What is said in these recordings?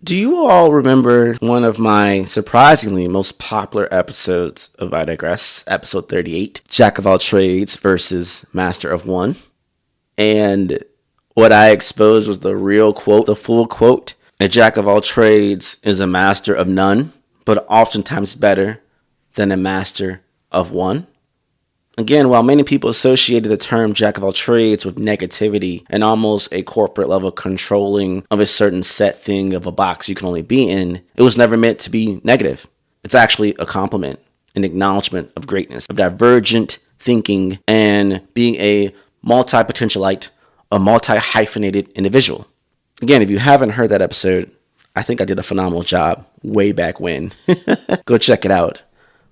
Do you all remember one of my surprisingly most popular episodes of I Digress, episode 38, Jack of all trades versus master of one? And what I exposed was the real quote, the full quote. A jack of all trades is a master of none, but oftentimes better than a master of one. Again, while many people associated the term jack of all trades with negativity and almost a corporate level controlling of a certain set thing of a box you can only be in, it was never meant to be negative. It's actually a compliment, an acknowledgement of greatness, of divergent thinking, and being a multi-potentialite, a multi-hyphenated individual. Again, if you haven't heard that episode, I think I did a phenomenal job way back when. Go check it out.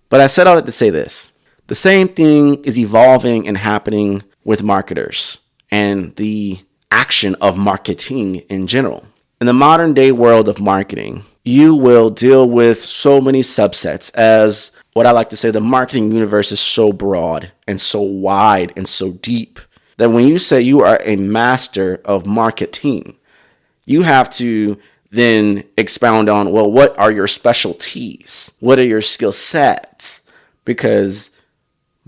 But I said all that to say this. The same thing is evolving and happening with marketers and the action of marketing in general. In the modern day world of marketing, you will deal with so many subsets, as what I like to say, the marketing universe is so broad and so wide and so deep that when you say you are a master of marketing, you have to then expound on, well, what are your specialties? What are your skill sets? Because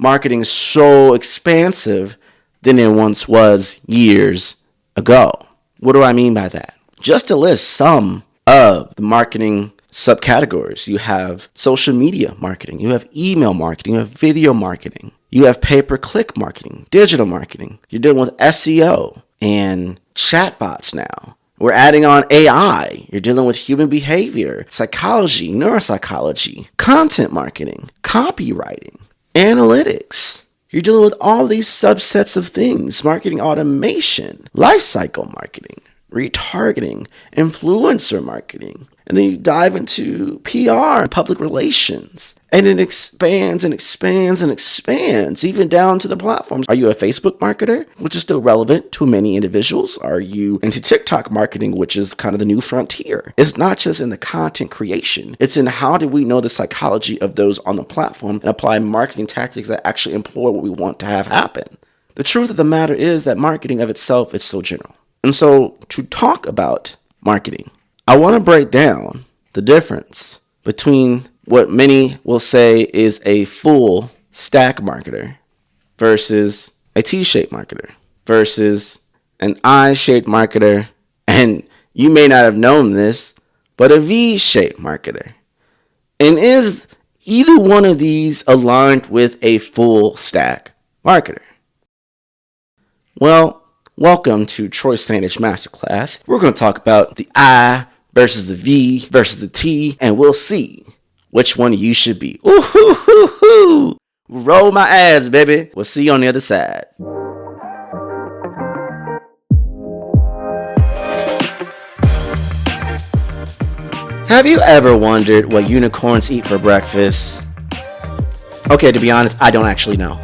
marketing is so expansive than it once was years ago. What do I mean by that? Just to list some of the marketing subcategories, you have social media marketing, you have email marketing, you have video marketing, you have pay-per-click marketing, digital marketing. You're dealing with SEO and chatbots now. We're adding on AI. You're dealing with human behavior, psychology, neuropsychology, content marketing, copywriting, analytics. You're dealing with all these subsets of things: marketing automation, lifecycle marketing, retargeting, influencer marketing. And then you dive into PR, public relations. And it expands and expands and expands, even down to the platforms. Are you a Facebook marketer, which is still relevant to many individuals? Are you into TikTok marketing, which is kind of the new frontier? It's not just in the content creation. It's in how do we know the psychology of those on the platform and apply marketing tactics that actually employ what we want to have happen. The truth of the matter is that marketing of itself is so general. And so to talk about marketing, I want to break down the difference between what many will say is a full stack marketer versus a T-shaped marketer versus an I-shaped marketer, and you may not have known this, but a V-shaped marketer. And is either one of these aligned with a full stack marketer? Well, welcome to Troy Sandidge Masterclass. We're going to talk about the I versus the V versus the T, and we'll see which one you should be. Ooh, hoo, hoo, hoo. Roll my ass, baby. We'll see you on the other side. Have you ever wondered what unicorns eat for breakfast? Okay, to be honest, I don't actually know.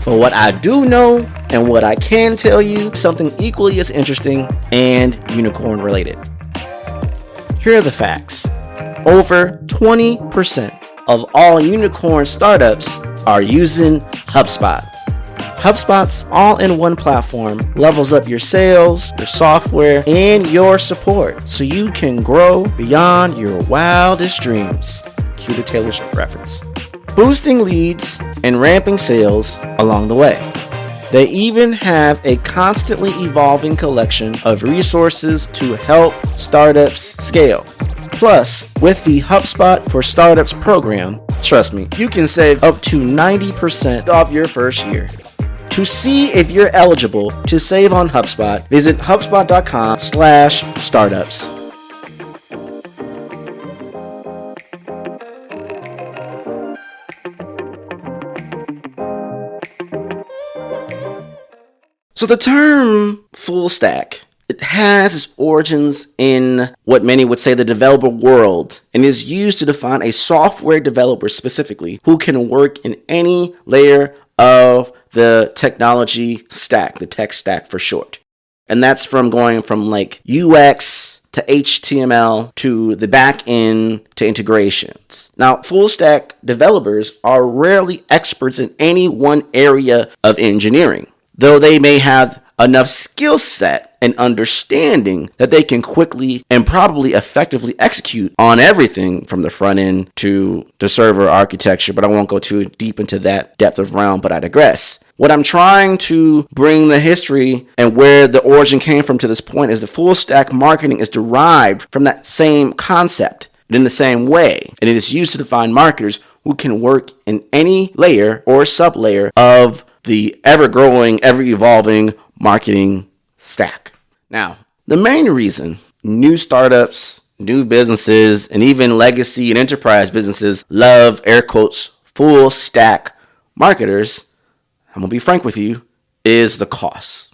But what I do know, and what I can tell you, something equally as interesting and unicorn related. Here are the facts. Over 20% of all unicorn startups are using HubSpot. HubSpot's all-in-one platform levels up your sales, your software, and your support so you can grow beyond your wildest dreams. Cue the Taylor Swift reference. Boosting leads and ramping sales along the way. They even have a constantly evolving collection of resources to help startups scale. Plus, with the HubSpot for Startups program, trust me, you can save up to 90% off your first year. To see if you're eligible to save on HubSpot, visit HubSpot.com/startups. So the term full stack, it has its origins in what many would say the developer world, and is used to define a software developer specifically who can work in any layer of the technology stack, the tech stack for short. And that's from going from like UX to HTML to the back end to integrations. Now, full stack developers are rarely experts in any one area of engineering, though they may have enough skill set and understanding that they can quickly and probably effectively execute on everything from the front end to the server architecture. But I won't go too deep into that depth of realm, but I digress. What I'm trying to bring the history and where the origin came from to this point is that full stack marketing is derived from that same concept in the same way. And it is used to define marketers who can work in any layer or sub-layer of the ever-growing, ever-evolving marketing stack. Now, the main reason new startups, new businesses, and even legacy and enterprise businesses love, air quotes, full stack marketers, I'm going to be frank with you, is the cost.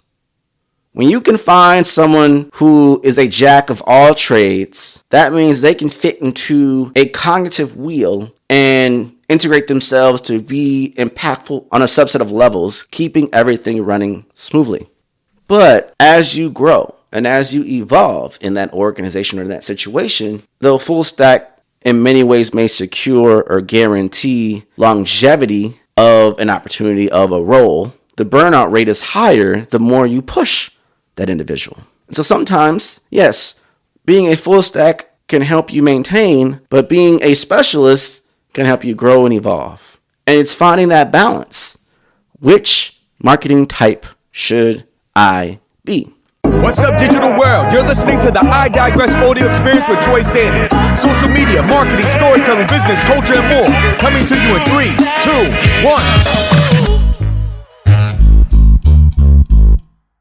When you can find someone who is a jack of all trades, that means they can fit into a cognitive wheel and integrate themselves to be impactful on a subset of levels, keeping everything running smoothly. But as you grow and as you evolve in that organization or that situation, the full stack in many ways may secure or guarantee longevity of an opportunity of a role. The burnout rate is higher the more you push that individual. And so sometimes, yes, being a full stack can help you maintain, but being a specialist can help you grow and evolve. And it's finding that balance. Which marketing type should I be? What's up, digital world? You're listening to the I Digress audio experience with Troy Sandidge. Social media, marketing, storytelling, business, culture, and more. Coming to you in 3, 2, 1.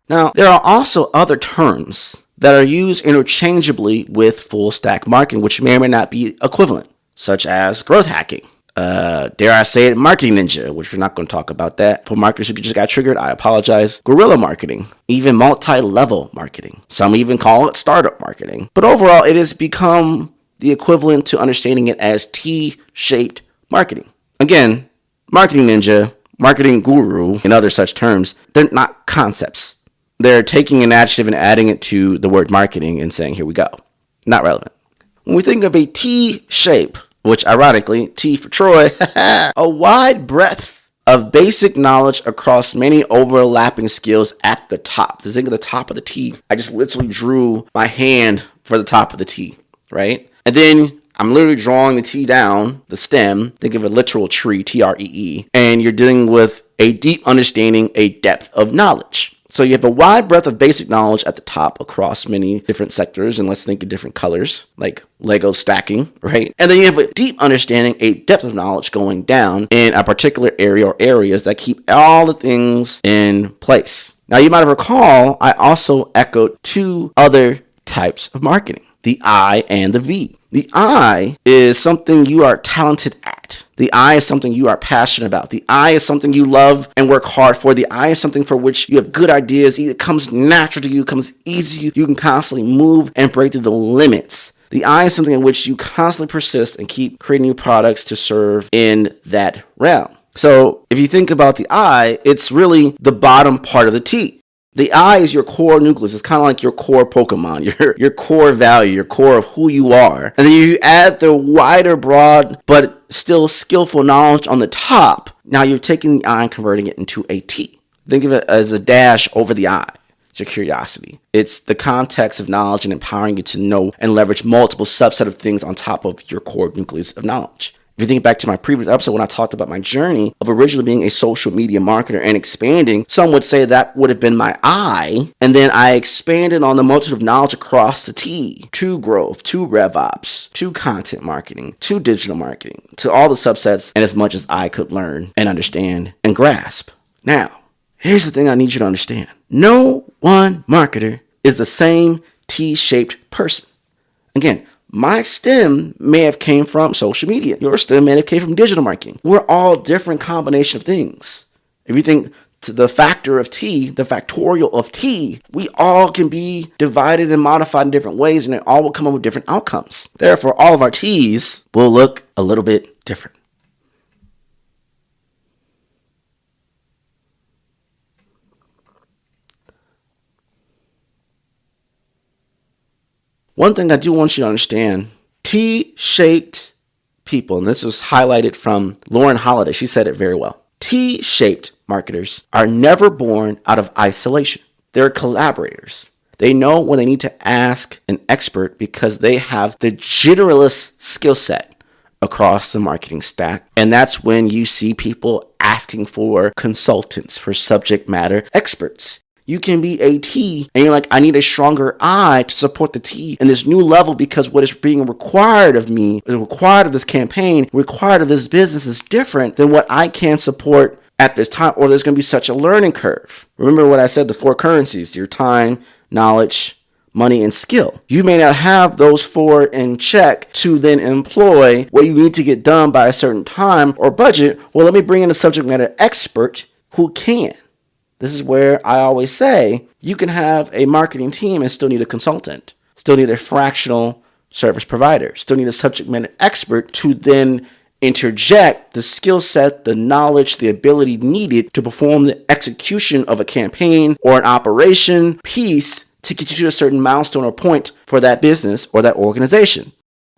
Now, there are also other terms that are used interchangeably with full stack marketing, which may or may not be equivalent, such as growth hacking. Dare I say it, marketing ninja, which we're not going to talk about that. For marketers who just got triggered, I apologize. Guerrilla marketing, even multi-level marketing. Some even call it startup marketing. But overall, it has become the equivalent to understanding it as T-shaped marketing. Again, marketing ninja, marketing guru, and other such terms, they're not concepts. They're taking an adjective and adding it to the word marketing and saying, here we go. Not relevant. When we think of a T-shape, which ironically, T for Troy, a wide breadth of basic knowledge across many overlapping skills at the top. Think of the top of the T. I just literally drew my hand for the top of the T, right? And then I'm literally drawing the T down, the stem. Think of a literal tree, T-R-E-E. And you're dealing with a deep understanding, a depth of knowledge. So you have a wide breadth of basic knowledge at the top across many different sectors, and let's think of different colors, like Lego stacking, right? And then you have a deep understanding, a depth of knowledge going down in a particular area or areas that keep all the things in place. Now, you might have recalled, I also echoed two other types of marketing, the I and the V. The I is something you are talented at. The I is something you are passionate about. The I is something you love and work hard for. The I is something for which you have good ideas. It comes natural to you. It comes easy. You can constantly move and break through the limits. The I is something in which you constantly persist and keep creating new products to serve in that realm. So if you think about the I, it's really the bottom part of the T. The I is your core nucleus. It's kind of like your core Pokemon, your core value, your core of who you are. And then you add the wider, broad, but still skillful knowledge on the top. Now you're taking the I and converting it into a T. Think of it as a dash over the I. It's your curiosity. It's the context of knowledge and empowering you to know and leverage multiple subset of things on top of your core nucleus of knowledge. If you think back to my previous episode when I talked about my journey of originally being a social media marketer and expanding, some would say that would have been my I, and then I expanded on the multitude of knowledge across the T, to growth, to RevOps, to content marketing, to digital marketing, to all the subsets and as much as I could learn and understand and grasp. Now, here's the thing I need you to understand. No one marketer is the same T-shaped person. Again, my STEM may have came from social media. Your STEM may have came from digital marketing. We're all different combination of things. If you think to the factor of T, the factorial of T, we all can be divided and modified in different ways, and it all will come up with different outcomes. Therefore, all of our T's will look a little bit different. One thing I do want you to understand, T-shaped people, and this was highlighted from Lauren Holiday. She said it very well. T-shaped marketers are never born out of isolation. They're collaborators. They know when they need to ask an expert because they have the generalist skill set across the marketing stack. And that's when you see people asking for consultants, for subject matter experts. You can be a T and you're like, I need a stronger I to support the T in this new level because what is being required of me, is required of this campaign, required of this business is different than what I can support at this time, or there's going to be such a learning curve. Remember what I said, the 4 currencies, your time, knowledge, money, and skill. You may not have those 4 in check to then employ what you need to get done by a certain time or budget. Well, let me bring in a subject matter expert who can. This is where I always say you can have a marketing team and still need a consultant, still need a fractional service provider, still need a subject matter expert to then interject the skill set, the knowledge, the ability needed to perform the execution of a campaign or an operation piece to get you to a certain milestone or point for that business or that organization.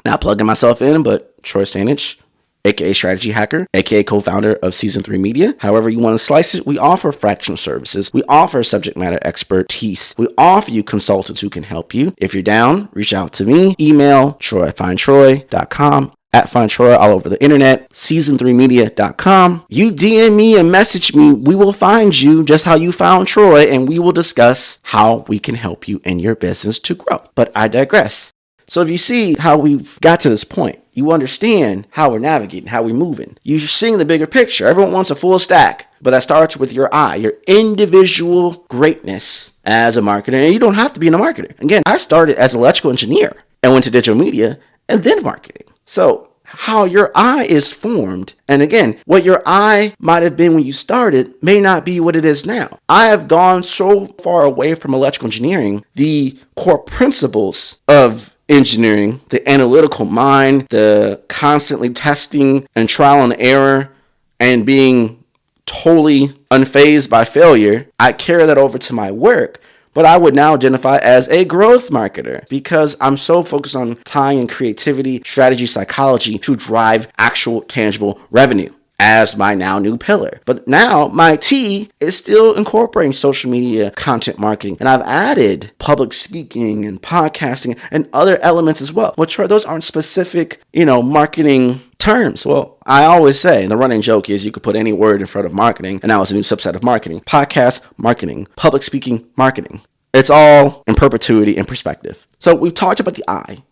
Not plugging myself in, but Troy Sandidge, aka Strategy Hacker, aka co-founder of Season 3 Media. However you want to slice it, we offer fractional services. We offer subject matter expertise. We offer you consultants who can help you. If you're down, reach out to me. Email troy@findtroy.com, @findtroy all over the internet, season3media.com. You DM me and message me. We will find you just how you found Troy, and we will discuss how we can help you in your business to grow. But I digress. So if you see how we've got to this point, you understand how we're navigating, how we're moving. You're seeing the bigger picture. Everyone wants a full stack, but that starts with your eye, your individual greatness as a marketer. And you don't have to be a marketer. Again, I started as an electrical engineer and went to digital media and then marketing. So how your eye is formed, and again, what your eye might have been when you started may not be what it is now. I have gone so far away from electrical engineering, the core principles of engineering, the analytical mind, the constantly testing and trial and error and being totally unfazed by failure. I carry that over to my work, but I would now identify as a growth marketer because I'm so focused on tying in creativity, strategy, psychology to drive actual tangible revenue as my now new pillar. But now my T is still incorporating social media content marketing. And I've added public speaking and podcasting and other elements as well, which are, those aren't specific, marketing terms. Well, I always say, and the running joke is you could put any word in front of marketing, and now it's a new subset of marketing. Podcast marketing, public speaking marketing. It's all in perpetuity and perspective. So we've talked about the I,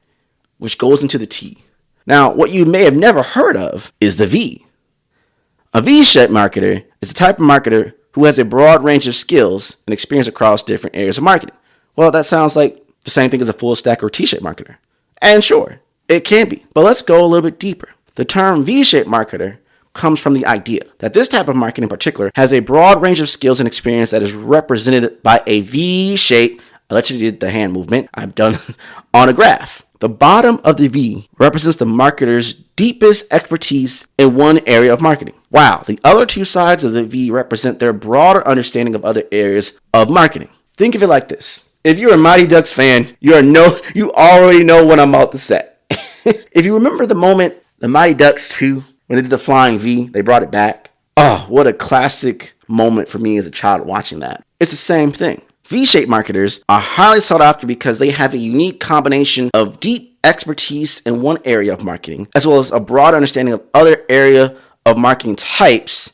which goes into the T. Now, what you may have never heard of is the V. A V-shaped marketer is the type of marketer who has a broad range of skills and experience across different areas of marketing. Well, that sounds like the same thing as a full stack or T-shaped marketer. And sure, it can be. But let's go a little bit deeper. The term V-shaped marketer comes from the idea that this type of marketing in particular has a broad range of skills and experience that is represented by a V-shape. I let you do the hand movement. I'm done on a graph. The bottom of the V represents the marketer's deepest expertise in one area of marketing, while the other two sides of the V represent their broader understanding of other areas of marketing. Think of it like this. If you're a Mighty Ducks fan, you already know what I'm about to say. If you remember the moment the Mighty Ducks 2, when they did the flying V, they brought it back. Oh, what a classic moment for me as a child watching that. It's the same thing. V-shaped marketers are highly sought after because they have a unique combination of deep expertise in one area of marketing, as well as a broad understanding of other area of marketing types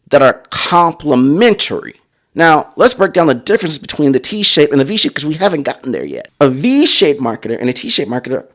that are complementary. Now, let's break down the differences between the T-shape and the V-shape because we haven't gotten there yet. A V-shaped marketer and a T-shaped marketer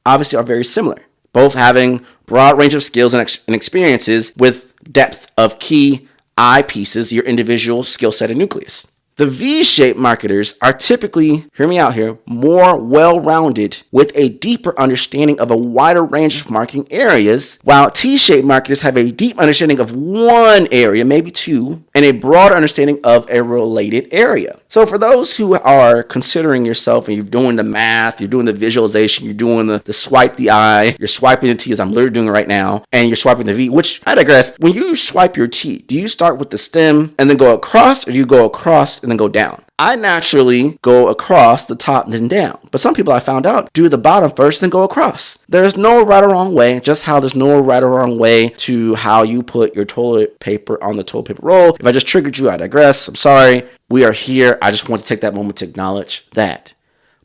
obviously are very similar, both having broad range of skills and experiences with depth of key eye pieces, your individual skill set and nucleus. The V-shaped marketers are typically, hear me out here, more well-rounded with a deeper understanding of a wider range of marketing areas, while T-shaped marketers have a deep understanding of one area, maybe two, and a broad understanding of a related area. So for those who are considering yourself and you're doing the math, you're doing the visualization, you're doing the swipe the I, you're swiping the T as I'm literally doing it right now, and you're swiping the V, which I digress. When you swipe your T, do you start with the stem and then go across, or do you go across and then go down? I naturally go across the top then down. But some people I found out do the bottom first then go across. There's no right or wrong way, just how there's no right or wrong way to how you put your toilet paper on the toilet paper roll. If I just triggered you, I digress. I'm sorry. We are here. I just want to take that moment to acknowledge that.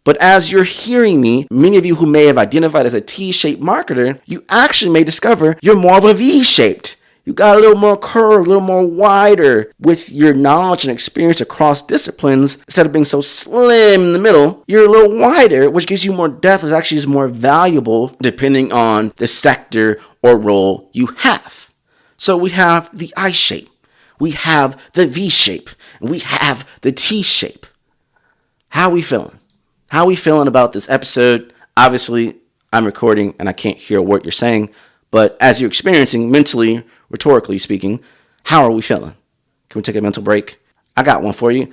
But as you're hearing me, many of you who may have identified as a T-shaped marketer, you actually may discover you're more of a V-shaped. You got a little more curve, a little more wider with your knowledge and experience across disciplines. Instead of being so slim in the middle, you're a little wider, which gives you more depth, which actually is more valuable depending on the sector or role you have. So we have the I shape, we have the V shape, and we have the T shape. How are we feeling? How are we feeling about this episode? Obviously, I'm recording and I can't hear what you're saying. But as you're experiencing mentally, rhetorically speaking, how are we feeling? Can we take a mental break? I got one for you.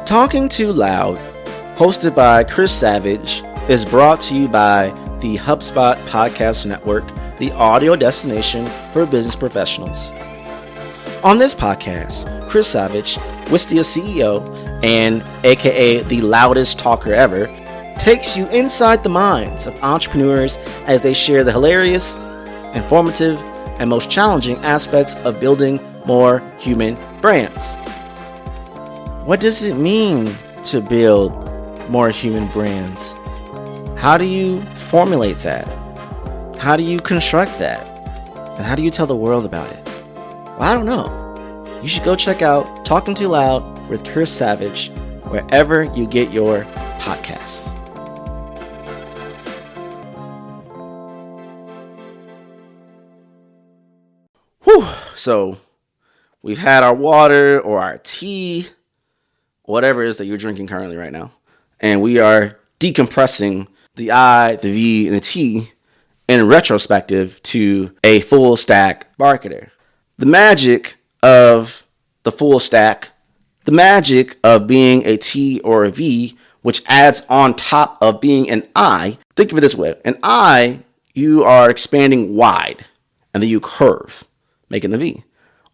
Talking Too Loud, hosted by Chris Sandidge, is brought to you by the HubSpot Podcast Network, the audio destination for business professionals. On this podcast, Chris Sandidge, Wistia CEO and aka the loudest talker ever, takes you inside the minds of entrepreneurs as they share the hilarious, informative, and most challenging aspects of building more human brands. What does it mean to build more human brands? How do you formulate that? How do you construct that? And how do you tell the world about it? Well, I don't know. You should go check out Talking Too Loud with Chris Sandidge wherever you get your podcasts. Whew. So we've had our water or our tea, whatever it is that you're drinking currently right now. And we are decompressing the I, the V, and the T in retrospective to a full stack marketer. The magic of the full stack, the magic of being a T or a V, which adds on top of being an I. Think of it this way. An I, you are expanding wide, and then you curve, making the V.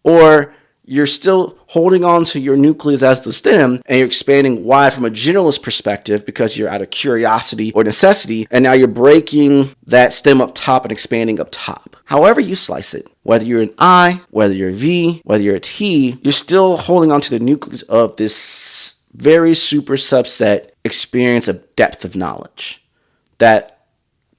Or you're still holding on to your nucleus as the stem, and you're expanding wide from a generalist perspective because you're out of curiosity or necessity, and now you're breaking that stem up top and expanding up top. However you slice it, whether you're an I, whether you're a V, whether you're a T, you're still holding on to the nucleus of this very super subset experience of depth of knowledge that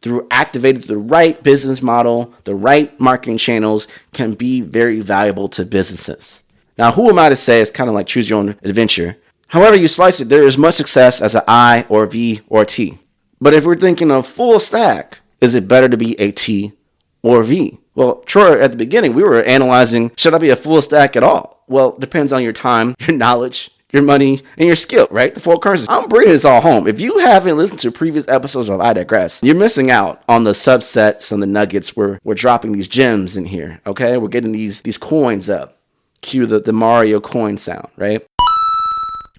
through activated the right business model, the right marketing channels can be very valuable to businesses. Now, who am I to say it's kind of like choose your own adventure? However you slice it, there is much success as an I or a V or a T. But if we're thinking of full stack, is it better to be a T or a V? Well, sure, at the beginning, we were analyzing, should I be a full stack at all? Well, it depends on your time, your knowledge, your money, and your skill, right? The four currencies. I'm bringing this all home. If you haven't listened to previous episodes of I Digress, you're missing out on the subsets and the nuggets. We're dropping these gems in here, okay? We're getting these coins up. Cue the Mario coin sound, right?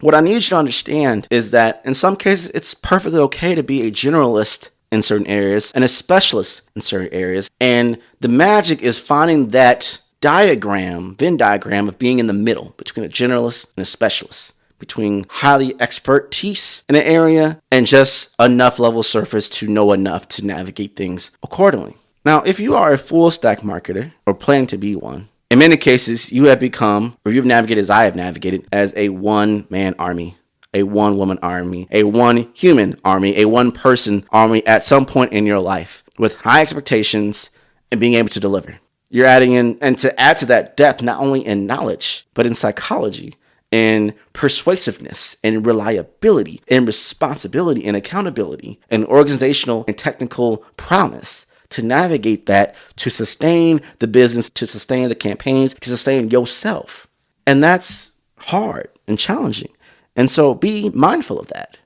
What I need you to understand is that in some cases, it's perfectly okay to be a generalist in certain areas and a specialist in certain areas. And the magic is finding that Venn diagram of being in the middle between a generalist and a specialist, between highly expertise in an area and just enough level surface to know enough to navigate things accordingly. Now, if you are a full stack marketer or planning to be one, in many cases, you have become, or you've navigated as I have navigated, as a one-man army, a one-woman army, a one-human army, a one-person army at some point in your life with high expectations and being able to deliver. You're adding in, and to add to that depth, not only in knowledge, but in psychology, in persuasiveness, in reliability, in responsibility, in accountability, in organizational and technical prowess to navigate that, to sustain the business, to sustain the campaigns, to sustain yourself. And that's hard and challenging. And so be mindful of that.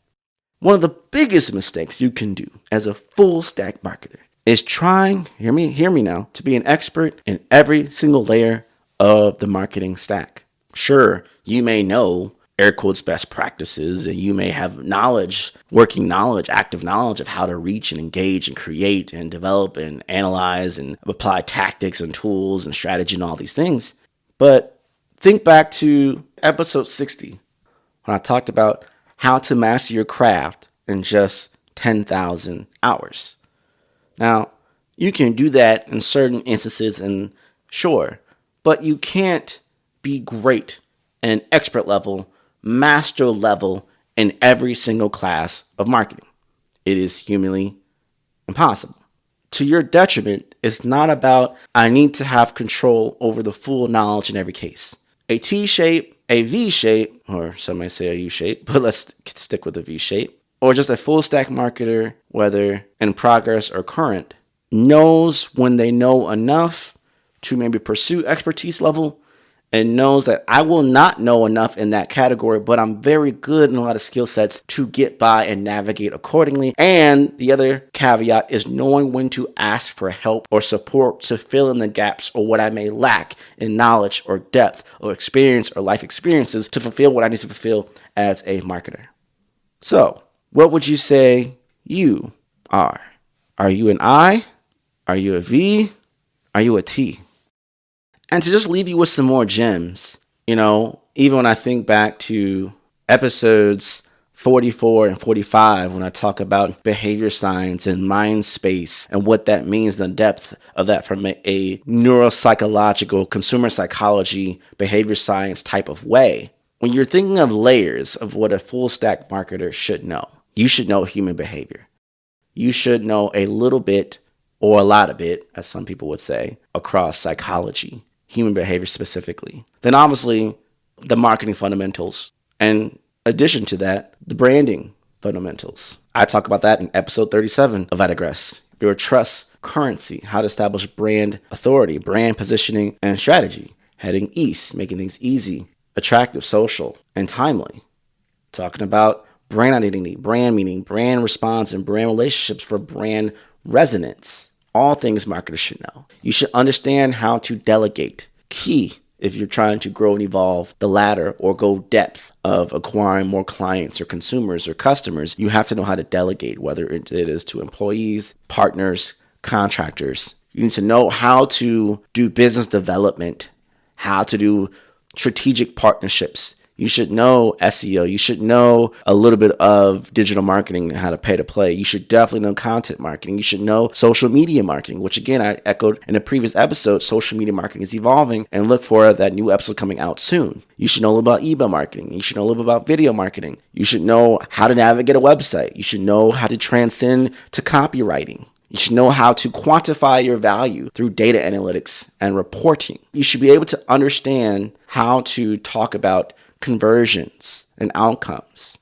One of the biggest mistakes you can do as a full stack marketer is trying, hear me now, to be an expert in every single layer of the marketing stack. Sure, you may know air quotes best practices, and you may have knowledge, working knowledge, active knowledge of how to reach and engage and create and develop and analyze and apply tactics and tools and strategy and all these things. But think back to episode 60 when I talked about how to master your craft in just 10,000 hours. Now, you can do that in certain instances, and sure, but you can't be great and expert level, master level in every single class of marketing. It is humanly impossible. To your detriment, it's not about I need to have control over the full knowledge in every case. A T shape, a V shape, or some might say a U shape, but let's stick with a V shape, or just a full stack marketer, whether in progress or current, knows when they know enough to maybe pursue expertise level, and knows that I will not know enough in that category, but I'm very good in a lot of skill sets to get by and navigate accordingly. And the other caveat is knowing when to ask for help or support to fill in the gaps or what I may lack in knowledge or depth or experience or life experiences to fulfill what I need to fulfill as a marketer. So, what would you say you are? Are you an I? Are you a V? Are you a T? And to just leave you with some more gems, even when I think back to episodes 44 and 45, when I talk about behavior science and mind space and what that means, the depth of that from a neuropsychological, consumer psychology, behavior science type of way. When you're thinking of layers of what a full stack marketer should know, you should know human behavior. You should know a little bit or a lot of it, as some people would say, across psychology, human behavior specifically. Then obviously the marketing fundamentals. And addition to that, the branding fundamentals. I talk about that in episode 37 of I Digress. Your trust currency, how to establish brand authority, brand positioning, and strategy. Heading east, making things easy, attractive, social, and timely. Talking about brand identity, brand meaning, brand response, and brand relationships for brand resonance. All things marketers should know. You should understand how to delegate. Key if you're trying to grow and evolve the ladder or go depth of acquiring more clients or consumers or customers, you have to know how to delegate, whether it is to employees, partners, contractors. You need to know how to do business development, how to do strategic partnerships. You should know SEO. You should know a little bit of digital marketing and how to pay to play. You should definitely know content marketing. You should know social media marketing, which again, I echoed in a previous episode. Social media marketing is evolving, and look for that new episode coming out soon. You should know a little about email marketing. You should know a little bit about video marketing. You should know how to navigate a website. You should know how to transcend to copywriting. You should know how to quantify your value through data analytics and reporting. You should be able to understand how to talk about conversions and outcomes.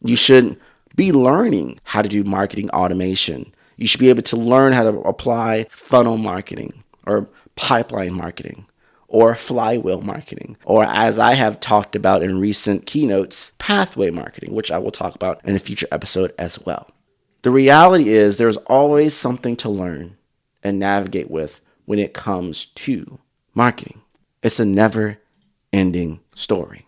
You should be learning how to do marketing automation. You should be able to learn how to apply funnel marketing or pipeline marketing or flywheel marketing, or as I have talked about in recent keynotes, pathway marketing, which I will talk about in a future episode as well. The reality is there's always something to learn and navigate with when it comes to marketing. It's a never-ending story.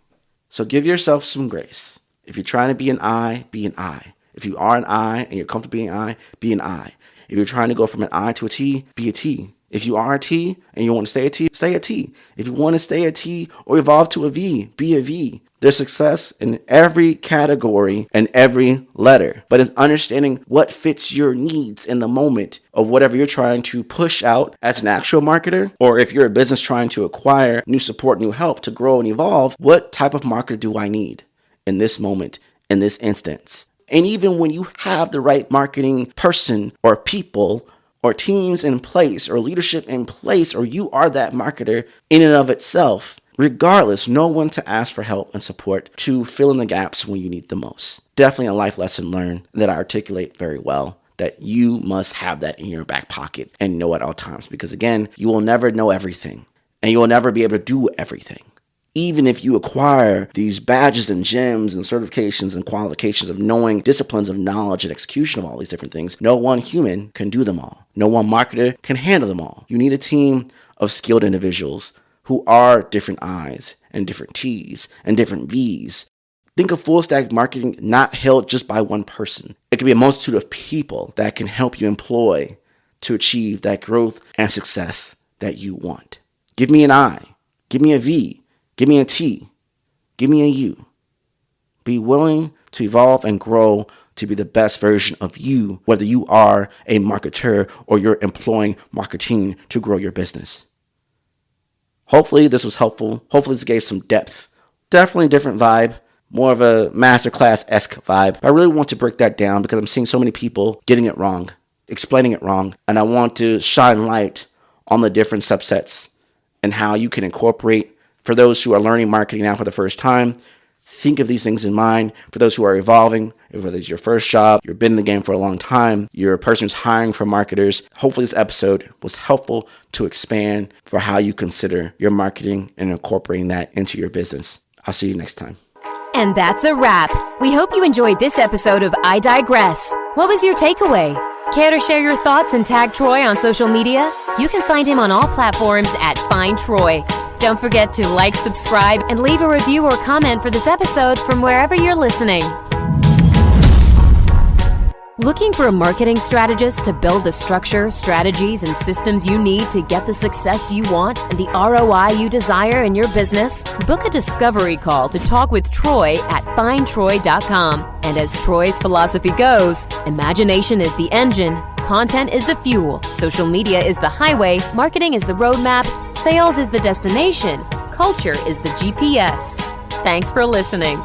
So give yourself some grace. If you're trying to be an I, be an I. If you are an I and you're comfortable being an I, be an I. If you're trying to go from an I to a T, be a T. If you are a T and you want to stay a T, stay a T. If you want to stay a T or evolve to a V, be a V. There's success in every category and every letter, but it's understanding what fits your needs in the moment of whatever you're trying to push out as an actual marketer, or if you're a business trying to acquire new support, new help to grow and evolve, what type of marketer do I need in this moment, in this instance? And even when you have the right marketing person or people or teams in place or leadership in place, or you are that marketer in and of itself, regardless, know when to ask for help and support to fill in the gaps when you need the most. Definitely a life lesson learned that I articulate very well, that you must have that in your back pocket and know at all times. Because again, you will never know everything and you will never be able to do everything. Even if you acquire these badges and gems and certifications and qualifications of knowing disciplines of knowledge and execution of all these different things, no one human can do them all. No one marketer can handle them all. You need a team of skilled individuals who are different I's and different T's and different V's Think of full stack marketing not held just by one person. It can be a multitude of people that can help you employ to achieve that growth and success that you want. Give me an I, give me a V, give me a T, give me a U. Be willing to evolve and grow to be the best version of you, whether you are a marketer or you're employing marketing to grow your business. Hopefully this was helpful. Hopefully this gave some depth. Definitely a different vibe, more of a masterclass-esque vibe. I really want to break that down because I'm seeing so many people getting it wrong, explaining it wrong, and I want to shine light on the different subsets and how you can incorporate, for those who are learning marketing now for the first time, think of these things in mind. For those who are evolving, whether it's your first job, you've been in the game for a long time, you're a person who's hiring for marketers, hopefully this episode was helpful to expand for how you consider your marketing and incorporating that into your business. I'll see you next time. And that's a wrap. We hope you enjoyed this episode of I Digress. What was your takeaway? Care to share your thoughts and tag Troy on social media? You can find him on all platforms at Find Troy. Don't forget to like, subscribe, and leave a review or comment for this episode from wherever you're listening. Looking for a marketing strategist to build the structure, strategies, and systems you need to get the success you want and the ROI you desire in your business? Book a discovery call to talk with Troy at findtroy.com. And as Troy's philosophy goes, imagination is the engine, content is the fuel, social media is the highway, marketing is the roadmap, sales is the destination, culture is the GPS. Thanks for listening.